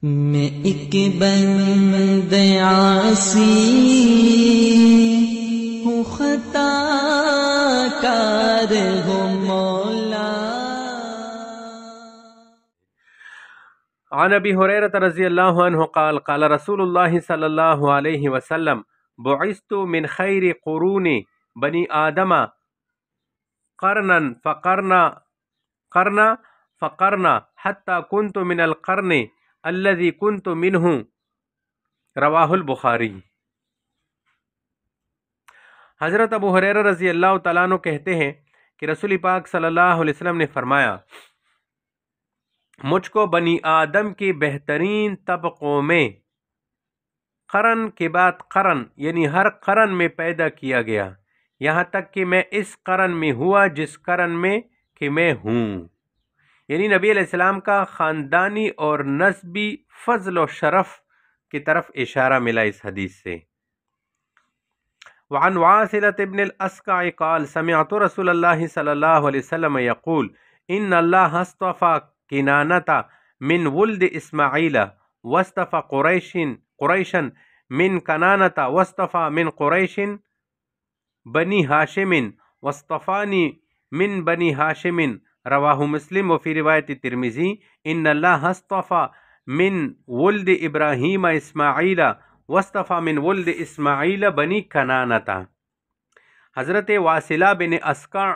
میں ایک بند عاصی ہوں، خطا کار ہوں مولا۔ عن ابی ہریرہ رضی اللہ عنہ قال قال رسول اللہ صلی اللہ علیہ وسلم بعثت من خیر قرون بنی آدم قرنا فقرنا حتى كنت من القرن الذي كنت منه رواہ البخاری۔ حضرت ابو ہریرہ رضی اللہ تعالیٰ عنہ کہتے ہیں کہ رسول پاک صلی اللہ علیہ وسلم نے فرمایا، مجھ کو بنی آدم کے بہترین طبقوں میں قرن کے بعد قرن یعنی ہر قرن میں پیدا کیا گیا، یہاں تک کہ میں اس قرن میں ہوا جس قرن میں کہ میں ہوں، یعنی نبی علیہ السلام کا خاندانی اور نسبی فضل و شرف کی طرف اشارہ ملا اس حدیث سے۔ وعن واصلة بن الاسقع قال سمعت رسول اللہ صلی اللہ علیہ وسلم یقول ان اللہ اصطفى کنانة من ولد اسماعیل واصطفى قریشا من کنانة واصطفى من قریش بنی ہاشم واصطفانی من بنی ہاشم رواہ مسلم۔ وفی روایت ترمذی ان اللہ اصطفى من ولد ابراہیم اسماعیل واصطفى من ولد اسماعیل بنی کنانۃ۔ حضرت واصلہ بن اسقع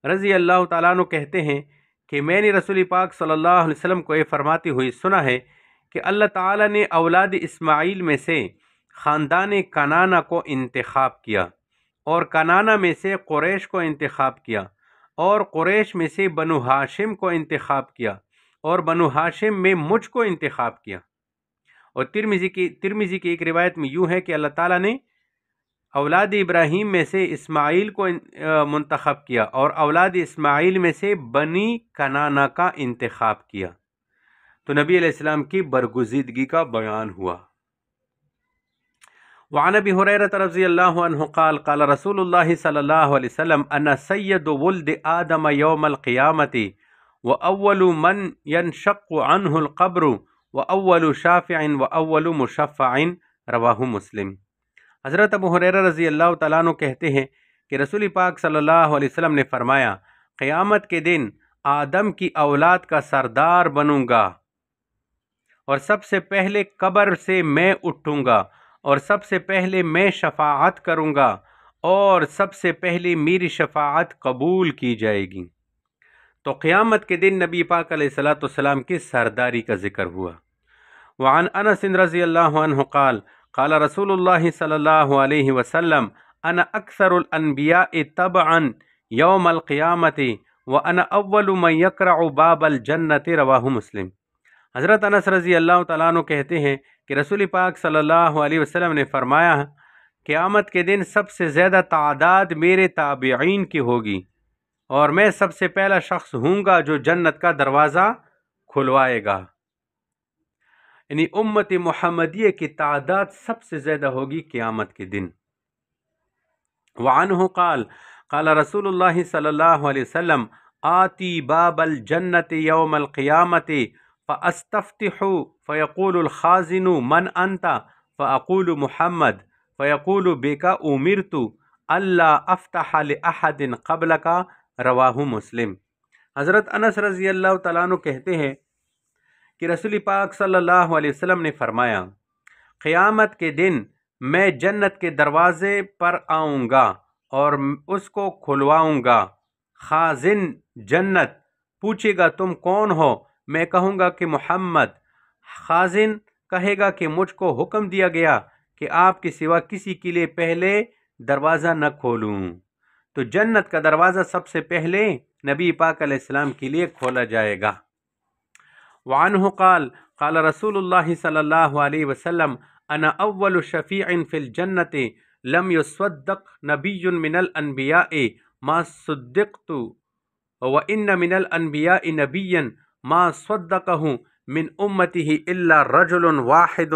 رضی اللہ تعالیٰ عنہ کہتے ہیں کہ میں نے رسول پاک صلی اللہ علیہ وسلم کو یہ فرماتے ہوئے سنا ہے کہ اللہ تعالیٰ نے اولاد اسماعیل میں سے خاندان کنانہ کو انتخاب کیا، اور کنانہ میں سے قریش کو انتخاب کیا، اور قریش میں سے بنو ہاشم کو انتخاب کیا، اور بنو ہاشم میں مجھ کو انتخاب کیا۔ اور ترمذی کی ایک روایت میں یوں ہے کہ اللہ تعالیٰ نے اولاد ابراہیم میں سے اسماعیل کو منتخب کیا، اور اولاد اسماعیل میں سے بنی کنانہ کا انتخاب کیا۔ تو نبی علیہ السلام کی برگزیدگی کا بیان ہوا۔ وعن ابی ہریرہ رضی اللہ عنہ قال قال رسول اللہ صلی اللہ علیہ وسلم انا سید ولد آدم یوم القیامت واول من ینشق عنہ القبر واول شافع واول مشفع رواہ مسلم۔ حضرت ابو ہریرہ رضی اللہ تعالیٰ عنہ کہتے ہیں کہ رسول پاک صلی اللہ علیہ وسلم نے فرمایا، قیامت کے دن آدم کی اولاد کا سردار بنوں گا، اور سب سے پہلے قبر سے میں اٹھوں گا، اور سب سے پہلے میں شفاعت کروں گا، اور سب سے پہلے میری شفاعت قبول کی جائے گی۔ تو قیامت کے دن نبی پاک علیہ السلام کی سرداری کا ذکر ہوا۔ وعن انس رضی اللہ عنہ قال قال رسول اللہ صلی اللہ علیہ وسلم انا اکثر الانبیاء تبعا یوم القیامت وانا اول من یقرع باب الجنت رواہ مسلم۔ حضرت انس رضی اللہ تعالیٰ عنہ کہتے ہیں کہ رسول پاک صلی اللہ علیہ وسلم نے فرمایا، قیامت کے دن سب سے زیادہ تعداد میرے تابعین کی ہوگی، اور میں سب سے پہلا شخص ہوں گا جو جنت کا دروازہ کھلوائے گا، یعنی امت محمدیہ کی تعداد سب سے زیادہ ہوگی قیامت کے دن۔ وعنہ قال قال رسول اللہ صلی اللہ علیہ وسلم آتی باب الجنت یوم القیامت فاستفتح فیقول الخازن من انت فاقول محمد فیقول بک امرت الا افتح لاحد قبلک رواہ مسلم۔ حضرت انس رضی اللہ تعالیٰ عنہ کہتے ہیں کہ رسول پاک صلی اللہ علیہ وسلم نے فرمایا، قیامت کے دن میں جنت کے دروازے پر آؤں گا اور اس کو کھلواؤں گا۔ خازن جنت پوچھے گا تم کون ہو؟ میں کہوں گا کہ محمد۔ خازن کہے گا کہ مجھ کو حکم دیا گیا کہ آپ کے سوا کسی کے لیے پہلے دروازہ نہ کھولوں۔ تو جنت کا دروازہ سب سے پہلے نبی پاک علیہ السلام کے لیے کھولا جائے گا۔ وعنہ قال قال رسول اللہ صلی اللہ علیہ وسلم انا اول شفیع فی الجنت لم یصدق نبی من الانبیاء ما صدقت وان من الانبیاء نبیا ما صدقہ من امتہ الا رجل واحد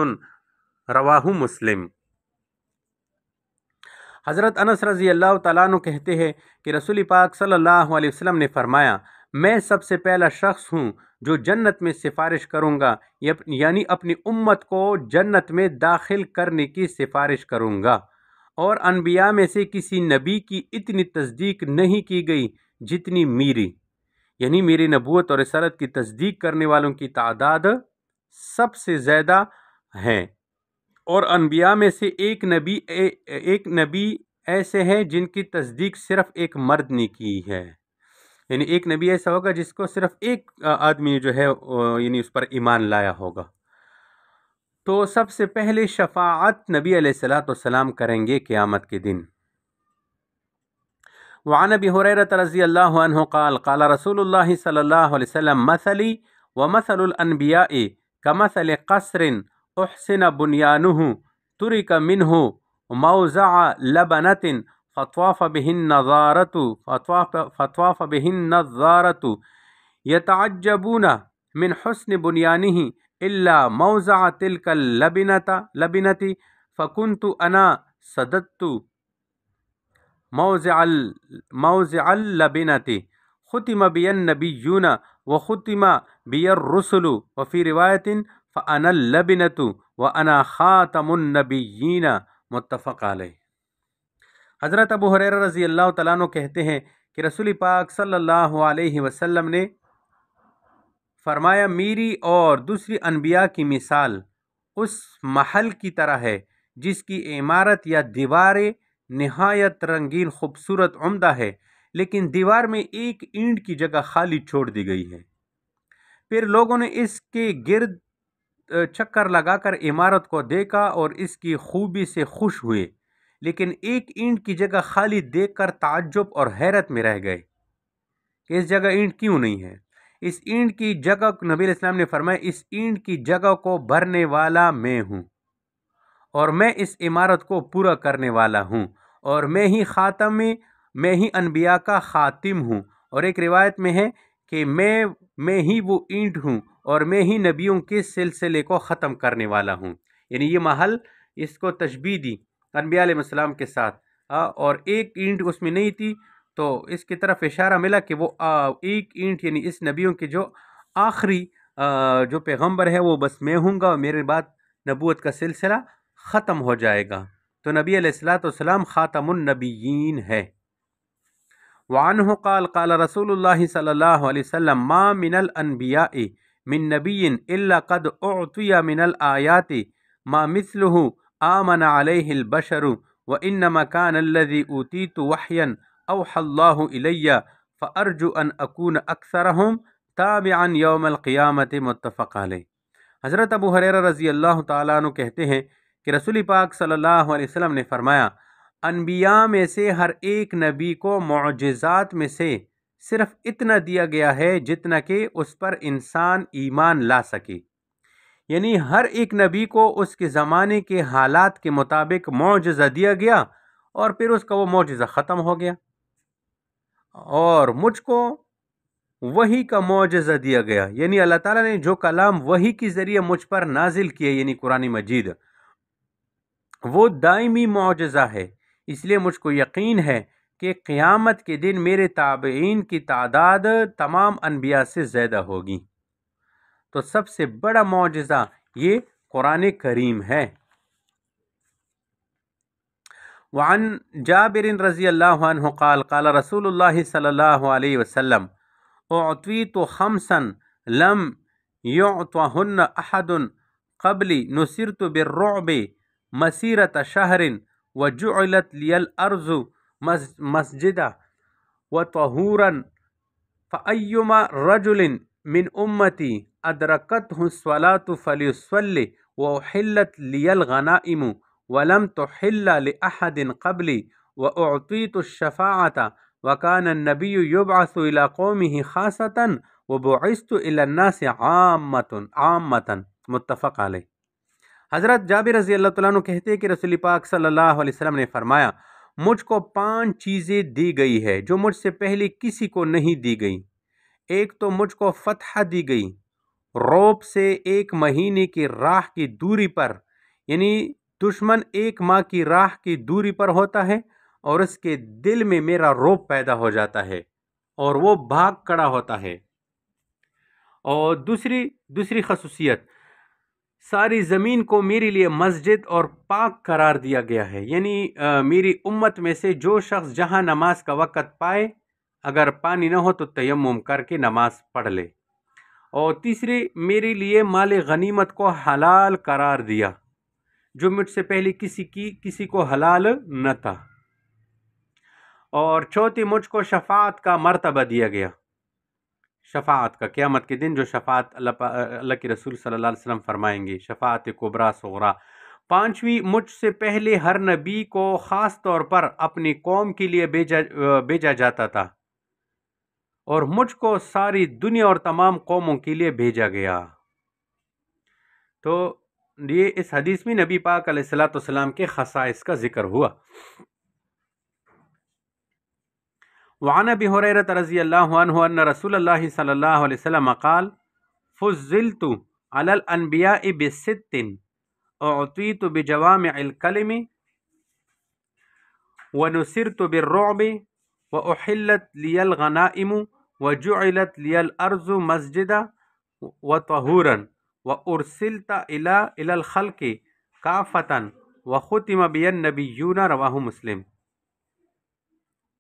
رواہ مسلم۔ حضرت انس رضی اللہ تعالیٰ عنہ کہتے ہیں کہ رسول پاک صلی اللہ علیہ وسلم نے فرمایا، میں سب سے پہلا شخص ہوں جو جنت میں سفارش کروں گا، یعنی اپنی امت کو جنت میں داخل کرنے کی سفارش کروں گا، اور انبیاء میں سے کسی نبی کی اتنی تصدیق نہیں کی گئی جتنی میری، یعنی میری نبوت اور رسالت کی تصدیق کرنے والوں کی تعداد سب سے زیادہ ہے، اور انبیاء میں سے ایک نبی ایسے ہیں جن کی تصدیق صرف ایک مرد نے کی ہے، یعنی ایک نبی ایسا ہوگا جس کو صرف ایک آدمی جو ہے یعنی اس پر ایمان لایا ہوگا۔ تو سب سے پہلے شفاعت نبی علیہ الصلوۃ والسلام کریں گے قیامت کے دن۔ وعن ابی ہریرہ رضی اللہ عنہ قال قال رسول اللہ صلی اللہ علیہ وسلم مثلی ومثل الانبیاء کمثل قصر احسن بنیانہ ترک منہ موضع لبنۃ فطواف به النظارة يتعجبون من حسن بنيانه إلا موضع تلك اللبنة فكنت أنا سددت موضع اللبنة ختم بي النبيون وختم بي الرسل وفي رواية فأنا اللبنة وأنا خاتم النبيين متفق علیہ۔ حضرت ابو ہریرہ رضی اللہ تعالیٰ عنہ کہتے ہیں کہ رسول پاک صلی اللہ علیہ وسلم نے فرمایا، میری اور دوسری انبیاء کی مثال اس محل کی طرح ہے جس کی عمارت یا دیواریں نہایت رنگین خوبصورت عمدہ ہے، لیکن دیوار میں ایک اینٹ کی جگہ خالی چھوڑ دی گئی ہے۔ پھر لوگوں نے اس کے گرد چکر لگا کر عمارت کو دیکھا اور اس کی خوبی سے خوش ہوئے، لیکن ایک اینٹ کی جگہ خالی دیکھ کر تعجب اور حیرت میں رہ گئے کہ اس جگہ اینٹ کیوں نہیں ہے۔ اس اینٹ کی جگہ، نبی علیہ السلام نے فرمایا، اس اینٹ کی جگہ کو بھرنے والا میں ہوں، اور میں اس عمارت کو پورا کرنے والا ہوں، اور میں ہی انبیاء کا خاتم ہوں، اور ایک روایت میں ہے کہ میں ہی وہ اینٹ ہوں اور میں ہی نبیوں کے سلسلے کو ختم کرنے والا ہوں۔ یعنی یہ محل اس کو تشبیہ دی انبیاء علیہ السلام کے ساتھ، اور ایک اینٹ اس میں نہیں تھی، تو اس کی طرف اشارہ ملا کہ وہ ایک اینٹ یعنی اس نبیوں کے جو آخری جو پیغمبر ہے وہ بس میں ہوں گا، اور میرے بعد نبوت کا سلسلہ ختم ہو جائے گا۔ تو نبی علیہ الصلوۃ والسلام خاتم النبیین ہے۔ وعنہ قال قال رسول اللہ صلی اللہ علیہ وسلم ما من الانبیاء من نبی الا قد اعطی من الآیات ما مثلہ آمن علیہ البشر وانما كان الذی اوتیت وحیا اوحى اللہ الی فارجو ان اکون اکثرهم تابعا یوم القیامت متفق علیہ۔ حضرت ابو ہریرہ رضی اللہ تعالیٰ عنہ کہتے ہیں کہ رسول پاک صلی اللہ علیہ وسلم نے فرمایا، انبیاء میں سے ہر ایک نبی کو معجزات میں سے صرف اتنا دیا گیا ہے جتنا کہ اس پر انسان ایمان لا سکے، یعنی ہر ایک نبی کو اس کے زمانے کے حالات کے مطابق معجزہ دیا گیا، اور پھر اس کا وہ معجزہ ختم ہو گیا، اور مجھ کو وحی کا معجزہ دیا گیا، یعنی اللہ تعالیٰ نے جو کلام وحی کے ذریعے مجھ پر نازل کیا، یعنی قرآن مجید، وہ دائمی معجزہ ہے۔ اس لیے مجھ کو یقین ہے کہ قیامت کے دن میرے تابعین کی تعداد تمام انبیاء سے زیادہ ہوگی۔ تو سب سے بڑا معجزہ یہ قرآن کریم ہے۔ وعن جابر رضی اللہ عنہ قال قال رسول اللہ صلی اللہ علیہ وسلم اعطیت خمسا لم یعطہن احد قبلی نصرت بالرعب مسیرۃ شہر وجعلت لی الارض مسجدا وطہورا فأیما رجل من امتی ادرکتہ الصلاة فلیصلی واحلت لی الغنائم ولم تحل لأحد قبلی واعطیت الشفاعة وكان النبی یبعث الى قومه خاصة وبعثت الى الناس عامة متفق علیہ۔ حضرت جابر رضی اللہ تعالیٰ عنہ کہتے ہیں کہ رسول پاک صلی اللہ علیہ وسلم نے فرمایا، مجھ کو 5 چیزیں دی گئی ہے جو مجھ سے پہلے کسی کو نہیں دی گئی۔ ایک تو مجھ کو فتح دی گئی، روب سے 1 مہینے کی راہ کی دوری پر، یعنی دشمن 1 ماہ کی راہ کی دوری پر ہوتا ہے اور اس کے دل میں میرا روب پیدا ہو جاتا ہے، اور وہ بھاگ کھڑا ہوتا ہے۔ اور دوسری خصوصیت، ساری زمین کو میرے لیے مسجد اور پاک قرار دیا گیا ہے، یعنی میری امت میں سے جو شخص جہاں نماز کا وقت پائے، اگر پانی نہ ہو تو تیمم کر کے نماز پڑھ لے۔ اور تیسری، میرے لیے مال غنیمت کو حلال قرار دیا جو مجھ سے پہلے کسی کو حلال نہ تھا۔ اور چوتھی، مجھ کو شفاعت کا مرتبہ دیا گیا، شفاعت کا، قیامت کے دن جو شفاعت اللہ کے رسول صلی اللہ علیہ وسلم فرمائیں گے، شفاعت کبریٰ صغریٰ۔ پانچویں، مجھ سے پہلے ہر نبی کو خاص طور پر اپنی قوم کے لیے بھیجا جاتا تھا، اور مجھ کو ساری دنیا اور تمام قوموں کے لیے بھیجا گیا۔ تو یہ اس حدیث میں نبی پاک علیہ الصلوۃ والسلام کے خصائص کا ذکر ہوا۔ وعن ابی ہریرہ رضی اللہ عنہ ان رسول اللہ صلی اللہ علیہ وسلم قال فضلت علی الانبیاء بست اعطیت بجوامع الکلم ونصرت بالرعب واحلت لی الغنائم وجعلت لی الارض مسجدا وطہورا وارسلت الى الخلق کافۃ وختم بی النبیون، رواہ مسلم۔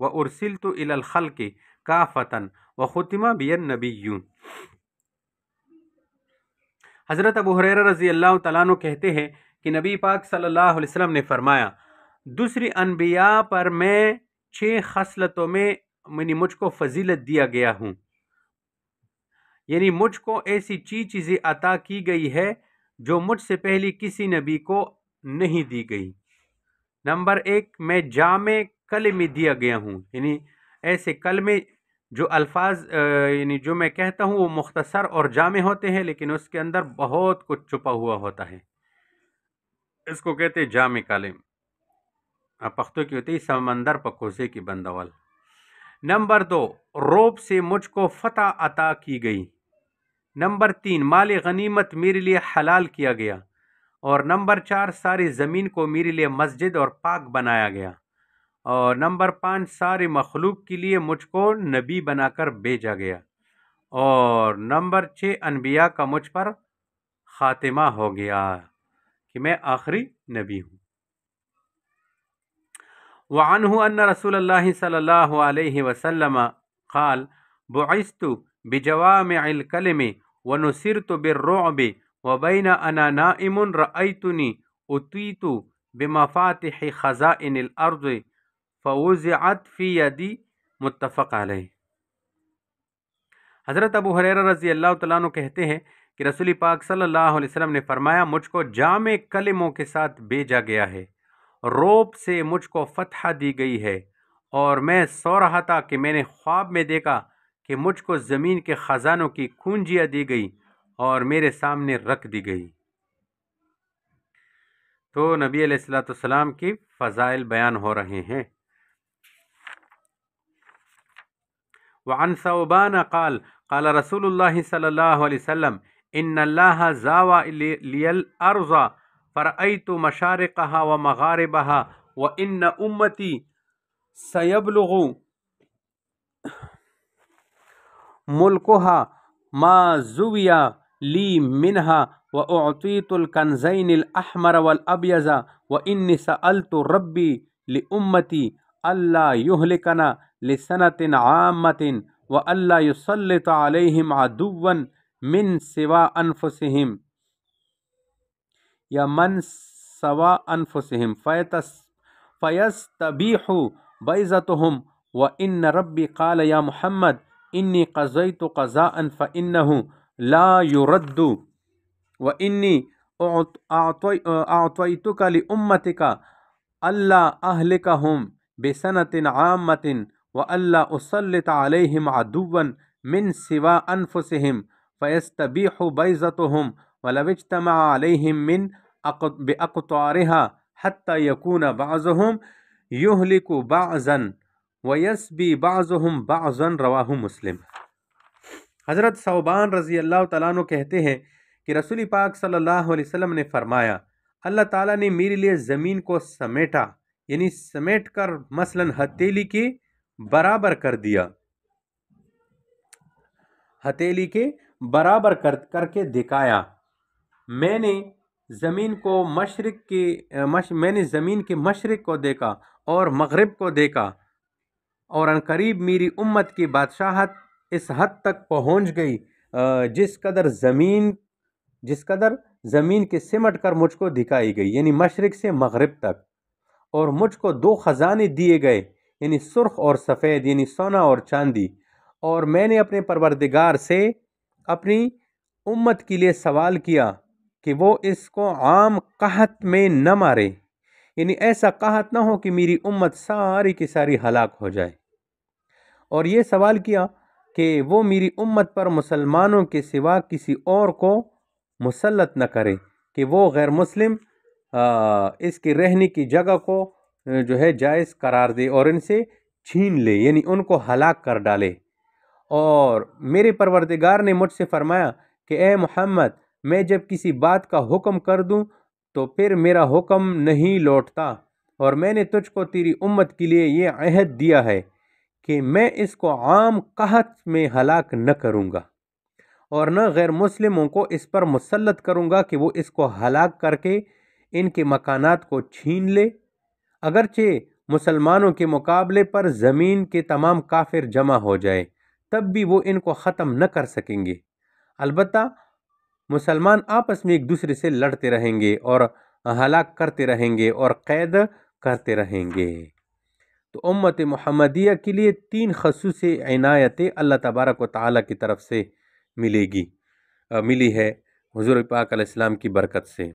وَأُرْسِلْتُ إِلَى الْخَلْقِ كَافَةً وَخُتِمَ بِيَ النَّبِيُّونَ۔ حضرت ابو ہریرہ رضی اللہ تعالیٰ عنہ کہتے ہیں کہ نبی پاک صلی اللہ علیہ وسلم نے فرمایا، دوسری انبیاء پر میں 6 خصلتوں میں مجھ کو فضیلت دیا گیا ہوں، یعنی مجھ کو ایسی چیزیں عطا کی گئی ہے جو مجھ سے پہلے کسی نبی کو نہیں دی گئی۔ نمبر 1، میں جامع کلمے دیا گیا ہوں، یعنی ایسے کلمے جو الفاظ یعنی جو میں کہتا ہوں وہ مختصر اور جامع ہوتے ہیں، لیکن اس کے اندر بہت کچھ چھپا ہوا ہوتا ہے، اس کو کہتے ہیں جامع کلم۔ پختو کی ہوتی ہے سمندر پا کوزے کی بندول۔ نمبر 2، روب سے مجھ کو فتح عطا کی گئی۔ نمبر 3، مال غنیمت میرے لیے حلال کیا گیا۔ اور نمبر 4، ساری زمین کو میرے لیے مسجد اور پاک بنایا گیا۔ اور نمبر 5، ساری مخلوق کے لیے مجھ کو نبی بنا کر بھیجا گیا۔ اور نمبر 6، انبیاء کا مجھ پر خاتمہ ہو گیا کہ میں آخری نبی ہوں۔ وعنہ ان رسول اللہ صلی اللہ علیہ وسلم قال بعثت بجوامع الکلم ونصرت بالرعب وبین انا نائم رأیتنی اتیت بمفاتح خزائن الارض فوزعت فی یدی، متفق علیہ۔ حضرت ابو ہریرہ رضی اللہ تعالیٰ عنہ کہتے ہیں کہ رسول پاک صلی اللہ علیہ وسلم نے فرمایا، مجھ کو جامع کلموں کے ساتھ بھیجا گیا ہے، روب سے مجھ کو فتح دی گئی ہے، اور میں سو رہا تھا کہ میں نے خواب میں دیکھا کہ مجھ کو زمین کے خزانوں کی کنجیاں دی گئی اور میرے سامنے رکھ دی گئی۔ تو نبی علیہ الصلوۃ والسلام کی فضائل بیان ہو رہے ہیں۔ وعن ثوبان قال قال رسول اللہ صلی اللہ علیہ وسلم ان اللہ زاوى لی الارض فرأیت مشارقها ومغاربها وان امتی سیبلغ ملکها ما زوی لی منها واعطیت الکنزین الاحمر والابیض وانی سألت ربی لامتی الا یہلکنا لسنة عامة وَأَلَّا يُسَلِّطَ عَلَيْهِمْ عَدُوًّا مِّن سِوَى أَنفُسِهِمْ یا من سوا أنفسهم فَيَسْتَبِيحُ بَيْضَتُهُمْ وَإِنَّ رَبِّي قَالَ يَا مُحَمَّدْ إِنِّي قَضَيْتُ قَضَاءً فَإِنَّهُ لَا يُرَدُّ وَإِنِّي أَعْطَيْتُكَ لِأُمَّتِكَ أَلَّا أَهْلِكَهُمْ بِسَنَةٍ عَامَّةٍ وَأَلَّا أُسَلِّطَ عَلَيْهِمْ عَدُوًّا مِّن سِوَى أَنفُسِهِمْ فَيَسْتَبِيحُ بَيْضَتُهُمْ وَلَوِ اجْتَمَعَ عَلَيْهِمْ مِنْ بِأَقْطَارِهَا حَتَّى يَكُونَ بَعْضُهُمْ يُهْلِكُ بَعْضًا وَيَسْبِي بَعْضُهُمْ بَعْضًا، رواہ مسلم۔ حضرت ثوبان رضی اللہ تعالیٰ عنہ کہتے ہیں کہ رسول پاک صلی اللہ علیہ وسلم نے فرمایا، اللہ تعالیٰ نے میرے لیے زمین کو سمیٹا، یعنی سمیٹ کر مثلاً ہتھیلی کے برابر کر دیا، ہتھیلی کے برابر کر کے دکھایا۔ میں نے زمین کے مشرق کو دیکھا اور مغرب کو دیکھا، اور عنقریب میری امت کی بادشاہت اس حد تک پہنچ گئی جس قدر زمین کے سمٹ کر مجھ کو دکھائی گئی، یعنی مشرق سے مغرب تک، اور مجھ کو 2 خزانے دیے گئے، یعنی سرخ اور سفید، یعنی سونا اور چاندی، اور میں نے اپنے پروردگار سے اپنی امت کے لیے سوال کیا کہ وہ اس کو عام قحط میں نہ مارے، یعنی ایسا قحط نہ ہو کہ میری امت ساری کی ساری ہلاک ہو جائے، اور یہ سوال کیا کہ وہ میری امت پر مسلمانوں کے سوا کسی اور کو مسلط نہ کرے، کہ وہ غیر مسلم اس کی رہنے کی جگہ کو جو ہے جائز قرار دے اور ان سے چھین لے، یعنی ان کو ہلاک کر ڈالے۔ اور میرے پروردگار نے مجھ سے فرمایا کہ اے محمد، میں جب کسی بات کا حکم کر دوں تو پھر میرا حکم نہیں لوٹتا، اور میں نے تجھ کو تیری امت کے لیے یہ عہد دیا ہے کہ میں اس کو عام قحط میں ہلاک نہ کروں گا، اور نہ غیر مسلموں کو اس پر مسلط کروں گا کہ وہ اس کو ہلاک کر کے ان کے مکانات کو چھین لے، اگرچہ مسلمانوں کے مقابلے پر زمین کے تمام کافر جمع ہو جائے تب بھی وہ ان کو ختم نہ کر سکیں گے، البتہ مسلمان آپس میں ایک دوسرے سے لڑتے رہیں گے اور ہلاک کرتے رہیں گے اور قید کرتے رہیں گے۔ تو امت محمدیہ کے لیے 3 خصوصی عنایتیں اللہ تبارک و تعالیٰ کی طرف سے ملی ہے حضور پاک علیہ السلام کی برکت سے۔